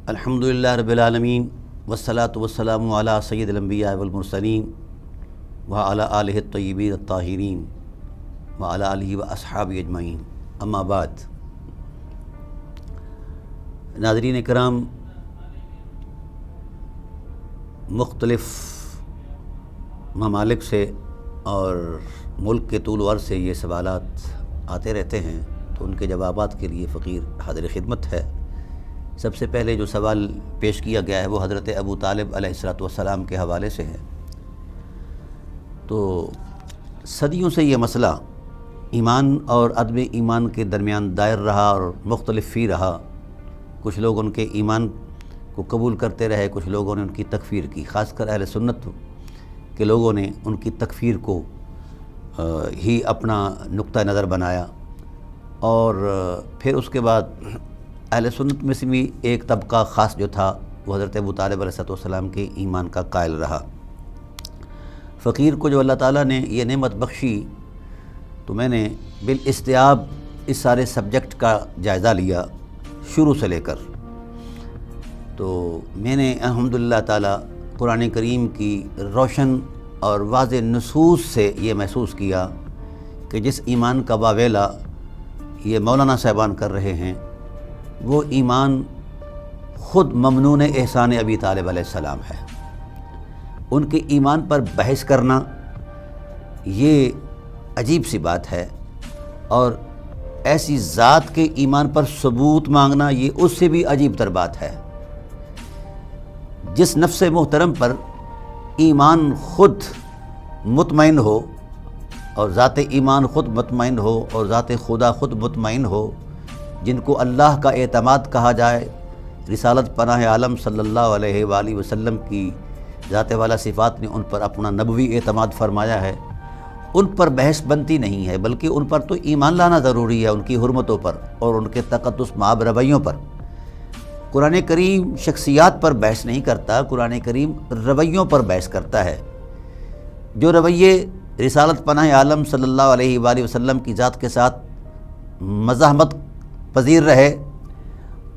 الحمدللہ رب العالمین والصلاة والسلام علی سید الانبیاء والمرسلین وعلی آلہ الطیبین الطاہرین وعلی آلہ واصحابہ اجمعین، اما بعد۔ ناظرین کرام، مختلف ممالک سے اور ملک کے طول و عرض سے یہ سوالات آتے رہتے ہیں، تو ان کے جوابات کے لیے فقیر حاضر خدمت ہے۔ سب سے پہلے جو سوال پیش کیا گیا ہے وہ حضرت ابو طالب علیہ السلام کے حوالے سے ہے۔ تو صدیوں سے یہ مسئلہ ایمان اور عدم ایمان کے درمیان دائر رہا اور مختلف فی رہا۔ کچھ لوگ ان کے ایمان کو قبول کرتے رہے، کچھ لوگوں نے ان کی تکفیر کی، خاص کر اہل سنت کے لوگوں نے ان کی تکفیر کو ہی اپنا نقطہ نظر بنایا، اور پھر اس کے بعد اہل سنت میں سے بھی ایک طبقہ خاص جو تھا وہ حضرت ابو طالب علیہ السلام کے ایمان کا قائل رہا۔ فقیر کو جو اللہ تعالیٰ نے یہ نعمت بخشی، تو میں نے بالاستیاب اس سارے سبجیکٹ کا جائزہ لیا شروع سے لے کر۔ تو میں نے الحمدللہ تعالیٰ قرآن کریم کی روشن اور واضح نصوص سے یہ محسوس کیا کہ جس ایمان کا واویلا یہ مولانا صاحبان کر رہے ہیں، وہ ایمان خود ممنون احسان ابی طالب علیہ السلام ہے۔ ان کے ایمان پر بحث کرنا یہ عجیب سی بات ہے، اور ایسی ذات کے ایمان پر ثبوت مانگنا یہ اس سے بھی عجیب تر بات ہے۔ جس نفس محترم پر ایمان خود مطمئن ہو، اور ذات ایمان خود مطمئن ہو، اور ذات خدا خود مطمئن ہو، جن کو اللہ کا اعتماد کہا جائے، رسالت پناہ عالم صلی اللہ علیہ وآلہ وسلم کی ذات والا صفات نے ان پر اپنا نبوی اعتماد فرمایا ہے، ان پر بحث بنتی نہیں ہے، بلکہ ان پر تو ایمان لانا ضروری ہے، ان کی حرمتوں پر اور ان کے تقدس مآب رویوں پر۔ قرآن کریم شخصیات پر بحث نہیں کرتا، قرآن کریم رویوں پر بحث کرتا ہے۔ جو رویے رسالت پناہ عالم صلی اللہ علیہ وآلہ وسلم کی ذات کے ساتھ مزاحمت پذیر رہے،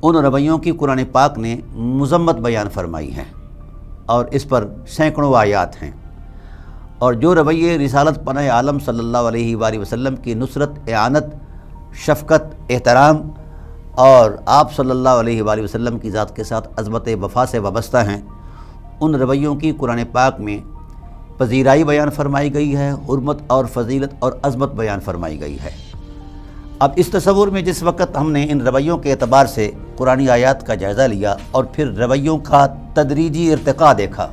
ان رویوں کی قرآن پاک نے مذمت بیان فرمائی ہیں، اور اس پر سینکڑوں آیات ہیں۔ اور جو رویے رسالت پناہ عالم صلی اللہ علیہ وآلہ وسلم کی نصرت، اعانت، شفقت، احترام اور آپ صلی اللہ علیہ وآلہ وسلم کی ذات کے ساتھ عظمت وفا سے وابستہ ہیں، ان رویوں کی قرآن پاک میں پذیرائی بیان فرمائی گئی ہے، حرمت اور فضیلت اور عظمت بیان فرمائی گئی ہے۔ اب اس تصور میں جس وقت ہم نے ان رویوں کے اعتبار سے قرآنی آیات کا جائزہ لیا، اور پھر رویوں کا تدریجی ارتقاء دیکھا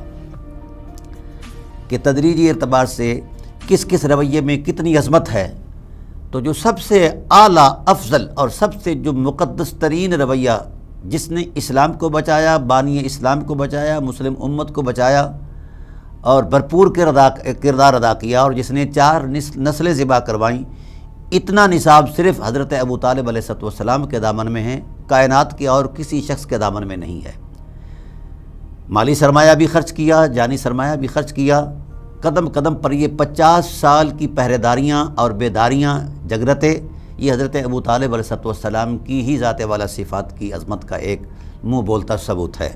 کہ تدریجی اعتبار سے کس کس رویے میں کتنی عظمت ہے، تو جو سب سے اعلیٰ، افضل اور سب سے جو مقدس ترین رویہ، جس نے اسلام کو بچایا، بانی اسلام کو بچایا، مسلم امت کو بچایا اور بھرپور کردار ادا کیا، اور جس نے 4 نسلیں ذبح کروائیں، اتنا نصاب صرف حضرت ابو طالب علیہ السلام کے دامن میں ہے، کائنات کے اور کسی شخص کے دامن میں نہیں ہے۔ مالی سرمایہ بھی خرچ کیا، جانی سرمایہ بھی خرچ کیا، قدم قدم پر یہ 50 سال کی پہرے داریاں اور بیداریاں جگرتے، یہ حضرت ابو طالب علیہ السلام کی ہی ذات والا صفات کی عظمت کا ایک منہ بولتا ثبوت ہے۔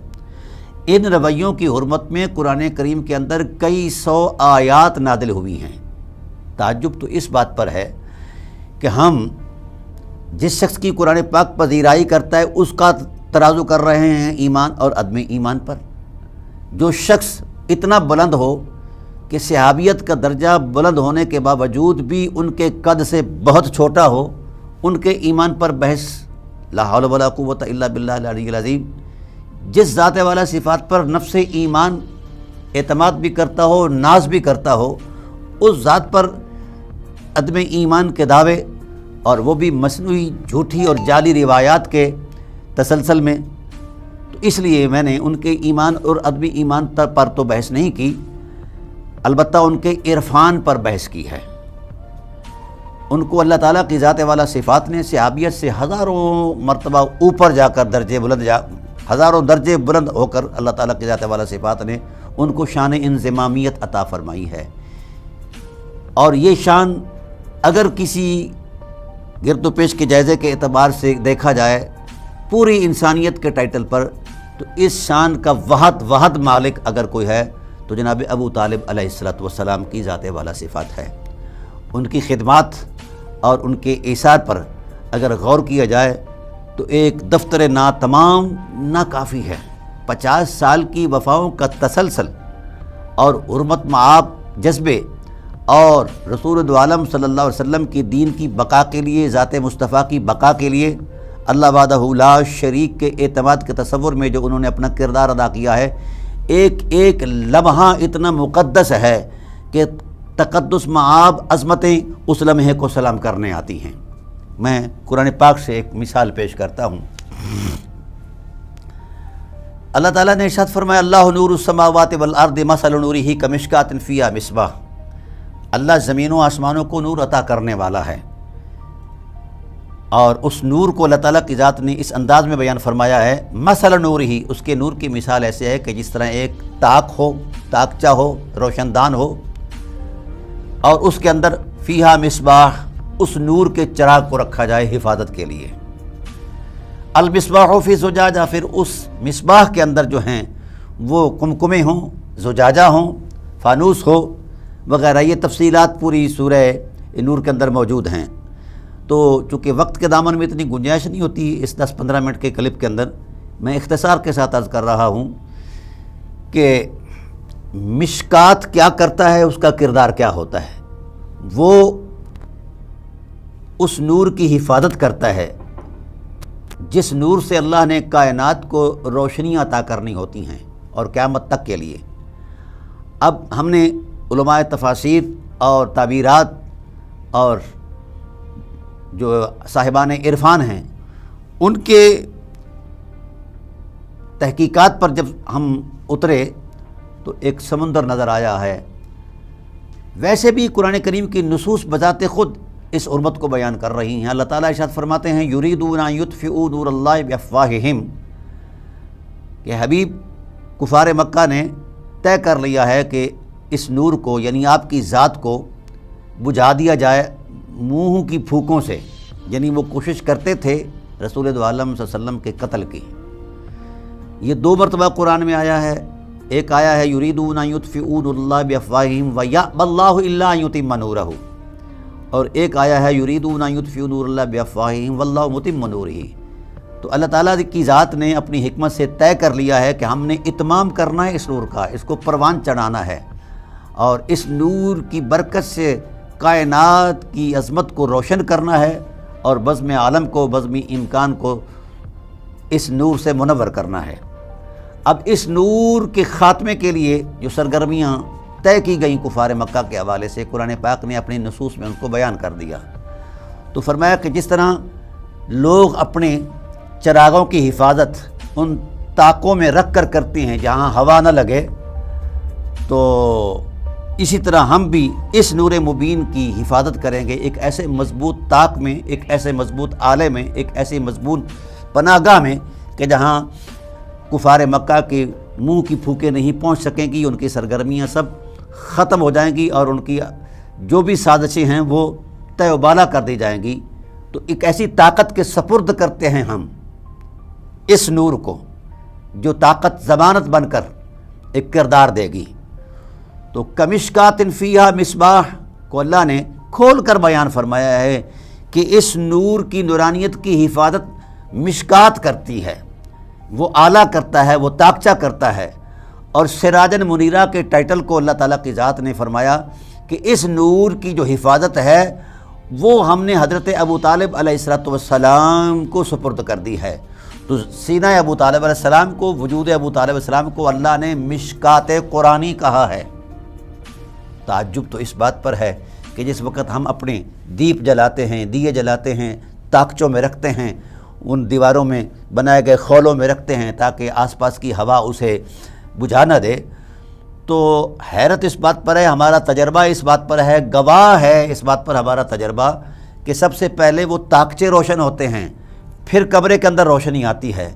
ان رویوں کی حرمت میں قرآن کریم کے اندر کئی 100 آیات نازل ہوئی ہیں۔ تعجب تو اس بات پر ہے کہ ہم جس شخص کی قرآن پاک پذیرائی کرتا ہے اس کا ترازو کر رہے ہیں ایمان اور عدم ایمان پر۔ جو شخص اتنا بلند ہو کہ صحابیت کا درجہ بلند ہونے کے باوجود بھی ان کے قد سے بہت چھوٹا ہو، ان کے ایمان پر بحث، لا حول ولا قوت الا باللہ العلی العظیم۔ جس ذات والا صفات پر نفس ایمان اعتماد بھی کرتا ہو، ناز بھی کرتا ہو، اس ذات پر عدم ایمان کے دعوے، اور وہ بھی مصنوعی، جھوٹی اور جعلی روایات کے تسلسل میں، تو اس لیے میں نے ان کے ایمان اور عدم ایمان پر تو بحث نہیں کی، البتہ ان کے عرفان پر بحث کی ہے۔ ان کو اللہ تعالیٰ کی ذات والا صفات نے صحابیت سے ہزاروں مرتبہ اوپر جا کر ہزاروں درجے بلند ہو کر اللہ تعالیٰ کی ذات والا صفات نے ان کو شان انضمامیت عطا فرمائی ہے، اور یہ شان اگر کسی گرد و پیش کے جائزے کے اعتبار سے دیکھا جائے، پوری انسانیت کے ٹائٹل پر تو اس شان کا واحد مالک اگر کوئی ہے تو جناب ابو طالب علیہ الصلوۃ والسلام کی ذات والا صفات ہے۔ ان کی خدمات اور ان کے ایثار پر اگر غور کیا جائے تو ایک دفتر تمام ناکافی ہے۔ 50 سال کی وفاؤں کا تسلسل اور حرمت معاب جذبے اور رسول عالم صلی اللہ علیہ وسلم کی دین کی بقا کے لیے، ذات مصطفیٰ کی بقا کے لیے اللہ وحدہ لا شریک کے اعتماد کے تصور میں جو انہوں نے اپنا کردار ادا کیا ہے، ایک ایک لمحہ اتنا مقدس ہے کہ تقدس معاب عظمتیں اس لمحے کو سلام کرنے آتی ہیں۔ میں قرآن پاک سے ایک مثال پیش کرتا ہوں۔ اللہ تعالیٰ نے ارشاد فرمایا اللہ نور السماوات والارض مثل نورہ کمشکاۃ فیہا مصباح۔ اللہ زمین و آسمانوں کو نور عطا کرنے والا ہے، اور اس نور کو اللہ تعالیٰ کی ذات نے اس انداز میں بیان فرمایا ہے، مثل نور ہی، اس کے نور کی مثال ایسے ہے کہ جس طرح ایک تاک ہو، تاکچہ ہو، روشن دان ہو، اور اس کے اندر فیہا مصباح، اس نور کے چراغ کو رکھا جائے حفاظت کے لیے۔ المصباح فی زجاجہ، پھر اس مصباح کے اندر جو ہیں وہ کمکمے ہوں، زجاجہ ہوں، فانوس ہو وغیرہ۔ یہ تفصیلات پوری سورہ نور کے اندر موجود ہیں۔ تو چونکہ وقت کے دامن میں اتنی گنجائش نہیں ہوتی اس 10-15 منٹ کے کلپ کے اندر، میں اختصار کے ساتھ عرض کر رہا ہوں کہ مشکات کیا کرتا ہے، اس کا کردار کیا ہوتا ہے۔ وہ اس نور کی حفاظت کرتا ہے جس نور سے اللہ نے کائنات کو روشنیاں عطا کرنی ہوتی ہیں اور قیامت تک کے لیے۔ اب ہم نے علماء تفاسیر اور تعبیرات اور جو صاحبان عرفان ہیں ان کے تحقیقات پر جب ہم اترے تو ایک سمندر نظر آیا ہے۔ ویسے بھی قرآن کریم کی نصوص بذات خود اس حرمت کو بیان کر رہی ہیں۔ اللہ تعالیٰ ارشاد فرماتے ہیں یریدون ان یطفئوا نور اللہ بافواہہم، کہ حبیب کفار مکہ نے طے کر لیا ہے کہ اس نور کو یعنی آپ کی ذات کو بجھا دیا جائے منہ کی پھونکوں سے، یعنی وہ کوشش کرتے تھے رسول عالم صلی اللہ علیہ وسلم کے قتل کی۔ یہ 2 مرتبہ قرآن میں آیا ہے، ایک آیا ہے یریدون ان یطفئوا نور اللہ بافواہہم ویأبی اللہ الا ان یتم نورہ، اور ایک آیا ہے یریدون ان یطفئوا نور اللہ بافواہہم واللہ متم نورہ۔ تو اللہ تعالیٰ کی ذات نے اپنی حکمت سے طے کر لیا ہے کہ ہم نے اتمام کرنا ہے اس نور کا، اس کو پروان چڑھانا ہے، اور اس نور کی برکت سے کائنات کی عظمت کو روشن کرنا ہے، اور بزم عالم کو، بزم امکان کو اس نور سے منور کرنا ہے۔ اب اس نور کے خاتمے کے لیے جو سرگرمیاں طے کی گئیں کفار مکہ کے حوالے سے، قرآن پاک نے اپنی نصوص میں ان کو بیان کر دیا۔ تو فرمایا کہ جس طرح لوگ اپنے چراغوں کی حفاظت ان طاقوں میں رکھ کر کرتے ہیں جہاں ہوا نہ لگے، تو اسی طرح ہم بھی اس نور مبین کی حفاظت کریں گے، ایک ایسے مضبوط طاق میں، ایک ایسے مضبوط آلے میں، ایک ایسے مضبوط پناہ گاہ میں کہ جہاں کفار مکہ کے منہ کی پھونکیں نہیں پہنچ سکیں گی، ان کی سرگرمیاں سب ختم ہو جائیں گی اور ان کی جو بھی سازشیں ہیں وہ طے و بالا کر دی جائیں گی۔ تو ایک ایسی طاقت کے سپرد کرتے ہیں ہم اس نور کو، جو طاقت ضمانت بن کر ایک کردار دے گی۔ تو کمشکات فیہا مصباح کو اللہ نے کھول کر بیان فرمایا ہے کہ اس نور کی نورانیت کی حفاظت مشکات کرتی ہے، وہ آلہ کرتا ہے، وہ طاقچہ کرتا ہے۔ اور سراجن منیرہ کے ٹائٹل کو اللہ تعالیٰ کی ذات نے فرمایا کہ اس نور کی جو حفاظت ہے وہ ہم نے حضرت ابو طالب علیہ السلام کو سپرد کر دی ہے۔ تو سینہ ابو طالب علیہ السلام کو، وجود ابو طالب علیہ السلام کو اللہ نے مشکات قرآنی کہا ہے۔ تعجب تو اس بات پر ہے کہ جس وقت ہم اپنے دیپ جلاتے ہیں، دیے جلاتے ہیں، طاقچوں میں رکھتے ہیں، ان دیواروں میں بنائے گئے خولوں میں رکھتے ہیں تاکہ آس پاس کی ہوا اسے بجھا نہ دے، تو حیرت اس بات پر ہے، ہمارا تجربہ اس بات پر ہے، گواہ ہے اس بات پر ہمارا تجربہ کہ سب سے پہلے وہ طاقچے روشن ہوتے ہیں، پھر کمرے کے اندر روشنی آتی ہے۔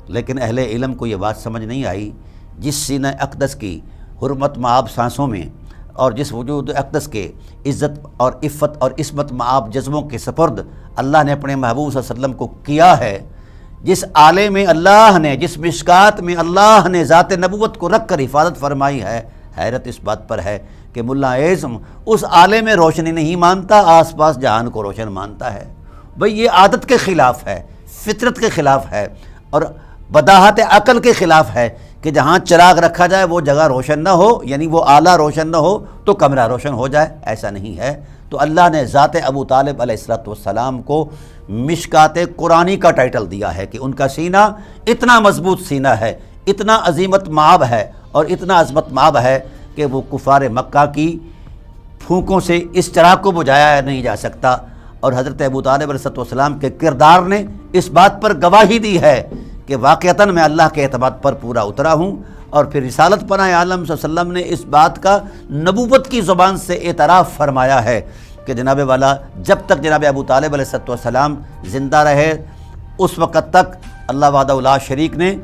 لیکن اہل علم کو یہ بات سمجھ نہیں آئی، جس سینہ اقدس کی حرمت معاب سانسوں میں اور جس وجود اقدس کے عزت اور عفت اور عصمت معاب جذبوں کے سپرد اللہ نے اپنے محبوب صلی اللہ علیہ وسلم کو کیا ہے، جس آلے میں اللہ نے، جس مشکات میں اللہ نے ذات نبوت کو رکھ کر حفاظت فرمائی ہے، حیرت اس بات پر ہے کہ ملا اعظم اس آلے میں روشنی نہیں مانتا، آس پاس جہان کو روشن مانتا ہے۔ بھئی یہ عادت کے خلاف ہے، فطرت کے خلاف ہے، اور بداہت عقل کے خلاف ہے کہ جہاں چراغ رکھا جائے وہ جگہ روشن نہ ہو، یعنی وہ آلہ روشن نہ ہو تو کمرہ روشن ہو جائے، ایسا نہیں ہے۔ تو اللہ نے ذات ابو طالب علیہ السلام کو مشکات قرآنی کا ٹائٹل دیا ہے کہ ان کا سینہ اتنا مضبوط سینہ ہے، اتنا عظیمت مآب ہے اور اتنا عظمت مآب ہے کہ وہ کفار مکہ کی پھونکوں سے اس چراغ کو بجھایا نہیں جا سکتا۔ اور حضرت ابو طالب علیہ السلام کے کردار نے اس بات پر گواہی دی ہے کہ واقعتاً میں اللہ کے اعتماد پر پورا اترا ہوں، اور پھر رسالت پناہ عالم صلی اللہ علیہ وسلم نے اس بات کا نبوت کی زبان سے اعتراف فرمایا ہے کہ جناب والا جب تک جناب ابو طالب علیہ السلام زندہ رہے اس وقت تک اللہ وحدہ لا شریک نے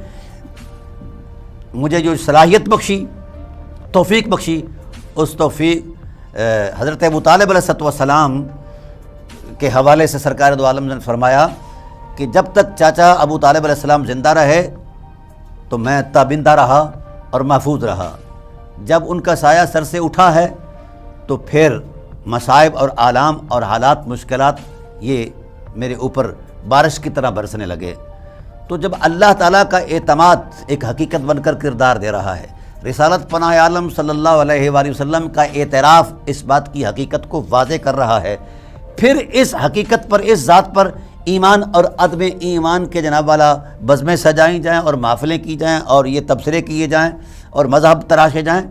مجھے جو صلاحیت بخشی، توفیق بخشی، اس توفیق حضرت ابو طالب علیہ السلام کے حوالے سے سرکار دو عالم نے فرمایا کہ جب تک چاچا ابو طالب علیہ السلام زندہ رہے تو میں تابندہ رہا اور محفوظ رہا، جب ان کا سایہ سر سے اٹھا ہے تو پھر مصائب اور آلام اور حالات، مشکلات یہ میرے اوپر بارش کی طرح برسنے لگے۔ تو جب اللہ تعالیٰ کا اعتماد ایک حقیقت بن کر کردار دے رہا ہے، رسالت پناہ عالم صلی اللہ علیہ وآلہ وسلم کا اعتراف اس بات کی حقیقت کو واضح کر رہا ہے، پھر اس حقیقت پر، اس ذات پر ایمان اور عدم ایمان کے جناب والا بزمیں سجائیں جائیں اور محفلیں کی جائیں اور یہ تبصرے کیے جائیں اور مذہب تراشے جائیں۔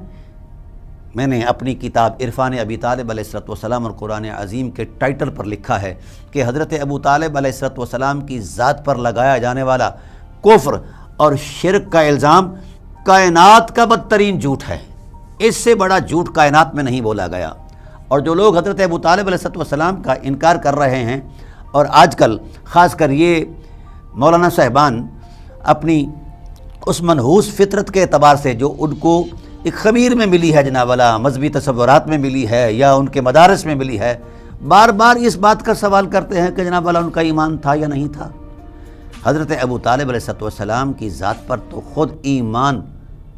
میں نے اپنی کتاب عرفان ابی طالب علیہ السلام اور قرآن عظیم کے ٹائٹل پر لکھا ہے کہ حضرت ابو طالب علیہ السلام کی ذات پر لگایا جانے والا کفر اور شرک کا الزام کائنات کا بدترین جھوٹ ہے، اس سے بڑا جھوٹ کائنات میں نہیں بولا گیا۔ اور جو لوگ حضرت ابو طالب علیہ السلام کا انکار کر رہے ہیں، اور آج کل خاص کر یہ مولانا صاحبان اپنی اس منحوس فطرت کے اعتبار سے جو ان کو ایک خمیر میں ملی ہے جناب والا، مذہبی تصورات میں ملی ہے یا ان کے مدارس میں ملی ہے، بار بار اس بات کا سوال کرتے ہیں کہ جناب والا ان کا ایمان تھا یا نہیں تھا۔ حضرت ابو طالب علیہ السلام کی ذات پر تو خود ایمان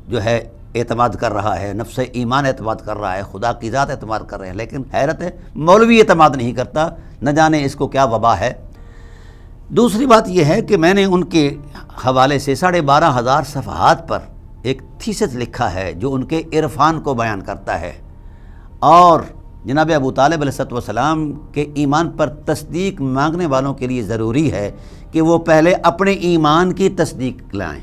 جو ہے اعتماد کر رہا ہے، نفس ایمان اعتماد کر رہا ہے، خدا کی ذات اعتماد کر رہے ہیں، لیکن حیرت ہے مولوی اعتماد نہیں کرتا، نہ جانے اس کو کیا وبا ہے۔ دوسری بات یہ ہے کہ میں نے ان کے حوالے سے 12,500 صفحات پر ایک تھیسس لکھا ہے جو ان کے عرفان کو بیان کرتا ہے، اور جناب ابو طالب علیہ السلام کے ایمان پر تصدیق مانگنے والوں کے لیے ضروری ہے کہ وہ پہلے اپنے ایمان کی تصدیق لائیں۔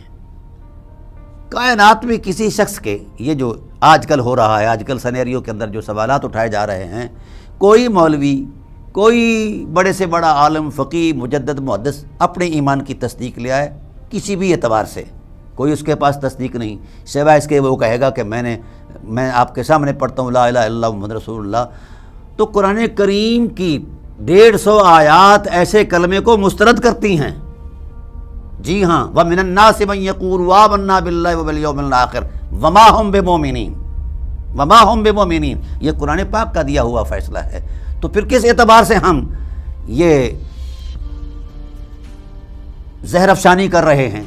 کائنات میں کسی شخص کے، یہ جو آج کل ہو رہا ہے، آج کل سینیریو کے اندر جو سوالات اٹھائے جا رہے ہیں، کوئی مولوی، کوئی بڑے سے بڑا عالم، فقی، مجدد، محدث اپنے ایمان کی تصدیق لے آئے کسی بھی اعتبار سے، کوئی اس کے پاس تصدیق نہیں، سوائے اس کے وہ کہے گا کہ میں آپ کے سامنے پڑھتا ہوں لا الہ الا اللہ محمد رسول اللہ۔ تو قرآن کریم کی 150 آیات ایسے کلمے کو مسترد کرتی ہیں۔ جی ہاں، وَمِنَ النَّاسِ مَن يَقُولُ آمَنَّا بِاللَّهِ وَبِالْيَوْمِ الْآخِرِ وَمَا هُمْ بِمُؤْمِنِينَ، یہ قرآن پاک کا دیا ہوا فیصلہ ہے۔ تو پھر کس اعتبار سے ہم یہ زہر افشانی کر رہے ہیں؟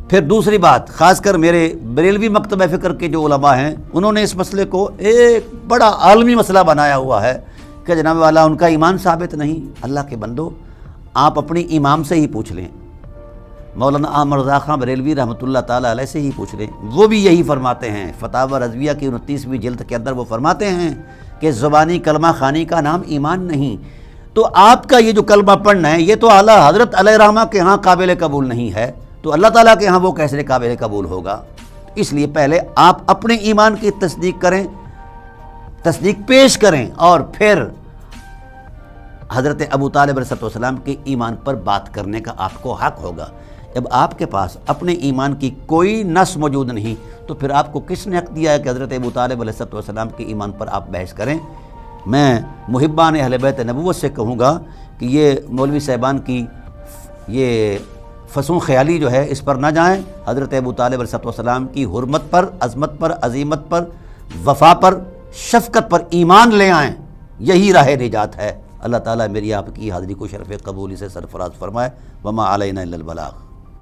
پھر دوسری بات، خاص کر میرے بریلوی مکتبہ فکر کے جو علماء ہیں، انہوں نے اس مسئلے کو ایک بڑا عالمی مسئلہ بنایا ہوا ہے کہ جناب والا ان کا ایمان ثابت نہیں۔ اللہ کے بندو، آپ اپنی امام سے ہی پوچھ لیں، مولانا احمد رضا خان بریلوی رحمۃ اللہ تعالیٰ علیہ سے ہی پوچھ لیں، وہ بھی یہی فرماتے ہیں۔ فتاوی رضویہ کی 29ویں جلد کے اندر وہ فرماتے ہیں کہ زبانی کلمہ خوانی کا نام ایمان نہیں۔ تو آپ کا یہ جو کلمہ پڑھنا ہے، یہ تو اعلیٰ حضرت علیہ رحمہ کے ہاں قابل قبول نہیں ہے، تو اللہ تعالیٰ کے ہاں وہ کیسے قابل قبول ہوگا؟ اس لیے پہلے آپ اپنے ایمان کی تصدیق کریں، تصدیق پیش کریں، اور پھر حضرت ابو طالب علیہ السلام کے ایمان پر بات کرنے کا آپ کو حق ہوگا۔ جب آپ کے پاس اپنے ایمان کی کوئی نص موجود نہیں تو پھر آپ کو کس نے حق دیا ہے کہ حضرت ابو طالب علیہ السلام کے ایمان پر آپ بحث کریں؟ میں محبان اہل بیت نبوت سے کہوں گا کہ یہ مولوی صاحبان کی یہ فسوں خیالی جو ہے اس پر نہ جائیں، حضرت ابو طالب علیہ السلام کی حرمت پر، عظمت پر، عظیمت پر، وفا پر، شفقت پر ایمان لے آئیں، یہی راہ نجات ہے۔ اللہ تعالیٰ میری آپ کی حاضری کو شرف قبولی سے سرفراز فرمائے۔ وما علینا الا البلاغ۔